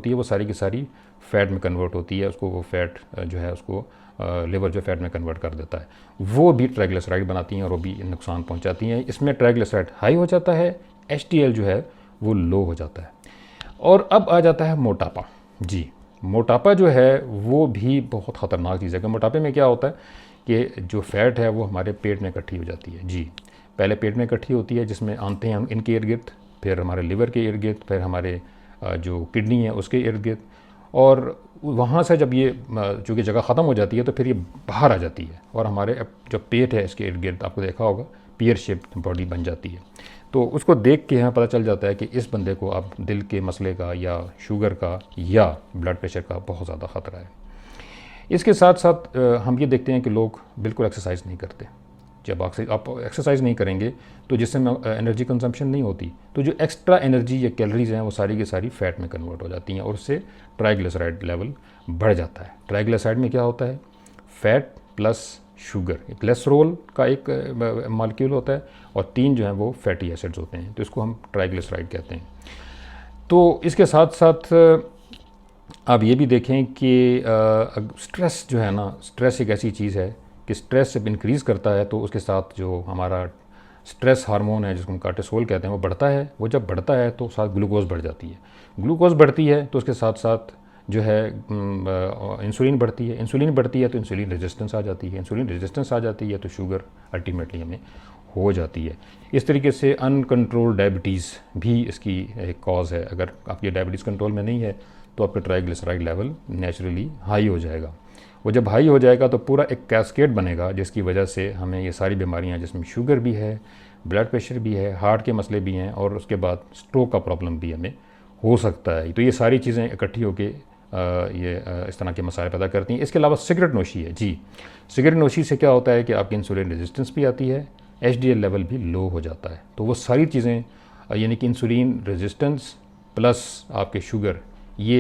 होती है वो सारी की सारी फ़ैट में कन्वर्ट होती है, उसको वो फ़ैट जो है उसको लिवर जो फ़ैट में कन्वर्ट कर देता है, वो भी ट्राइग्लिसराइड बनाती हैं और वो भी नुकसान पहुंचाती हैं। इसमें ट्राइग्लिसराइड हाई हो जाता है, HDL जो है वो लो हो जाता है। और अब आ जाता है मोटापा। जी, मोटापा जो है वो भी बहुत ख़तरनाक चीज़ है कि मोटापे में क्या होता है कि जो फ़ैट है वो हमारे पेट में इकट्ठी हो जाती है। जी, पहले पेट में इकट्ठी होती है जिसमें आते हैं हम इनके इर्द गिर्द, फिर हमारे लिवर के इर्द गिर्द, फिर हमारे जो किडनी है उसके इर्द गिर्द, और वहाँ से जब ये चूँकि जगह ख़त्म हो जाती है तो फिर ये बाहर आ जाती है और हमारे जो पेट है इसके इर्द गिर्द आपको देखा होगा पियर शेप्ड बॉडी बन जाती है। तो उसको देख के हमें पता चल जाता है कि इस बंदे को अब दिल के मसले का या शुगर का या ब्लड प्रेशर का बहुत ज़्यादा ख़तरा है। इसके साथ साथ हम ये देखते हैं कि लोग बिल्कुल एक्सरसाइज नहीं करते। जब आप एक्सरसाइज नहीं करेंगे तो जिससे एनर्जी कंजम्पशन नहीं होती, तो जो एक्स्ट्रा एनर्जी या कैलोरीज हैं वो सारी की सारी फ़ैट में कन्वर्ट हो जाती हैं और उससे ट्राइग्लिसराइड लेवल बढ़ जाता है। ट्राइग्लिसराइड में क्या होता है, फ़ैट प्लस शुगर, कोलेस्ट्रॉल का एक मॉलिक्यूल होता है और 3 जो हैं वो फैटी एसिड्स होते हैं, तो इसको हम ट्राइग्लिसराइड कहते हैं। तो इसके साथ साथ आप ये भी देखें कि स्ट्रेस जो है ना, स्ट्रेस एक ऐसी चीज़ है कि स्ट्रेस जब इंक्रीज़ करता है तो उसके साथ जो हमारा स्ट्रेस हार्मोन है जिसको हम कार्टिसोल कहते हैं वो बढ़ता है। वो जब बढ़ता है तो साथ ग्लूकोज बढ़ जाती है, ग्लूकोज बढ़ती है तो उसके साथ साथ जो है इंसुलिन बढ़ती है, इंसुलिन बढ़ती है तो इंसुलिन रेजिस्टेंस आ जाती है, इंसुलिन रेजिस्टेंस आ जाती है तो शुगर अल्टीमेटली हमें हो जाती है। इस तरीके से अनकंट्रोल्ड डायबिटीज़ भी इसकी एक कॉज है। अगर आपकी डायबिटीज़ कंट्रोल में नहीं है तो आपका ट्राइग्लिसराइड लेवल नेचुरली हाई हो जाएगा। वो जब हाई हो जाएगा तो पूरा एक कैस्केड बनेगा जिसकी वजह से हमें ये सारी बीमारियां जिसमें शुगर भी है, ब्लड प्रेशर भी है, हार्ट के मसले भी हैं और उसके बाद स्ट्रोक का प्रॉब्लम भी हमें हो सकता है। तो ये सारी चीज़ें इकट्ठी होकर इस तरह के मसाइल पैदा करती हैं। इसके अलावा सिगरेट नोशी है। जी, सिगरेट नोशी से क्या होता है कि आपकी इंसुलिन रेजिस्टेंस भी आती है, HDL लेवल भी लो हो जाता है। तो वो सारी चीज़ें यानी कि इंसुलिन रेजिस्टेंस प्लस आपके शुगर, ये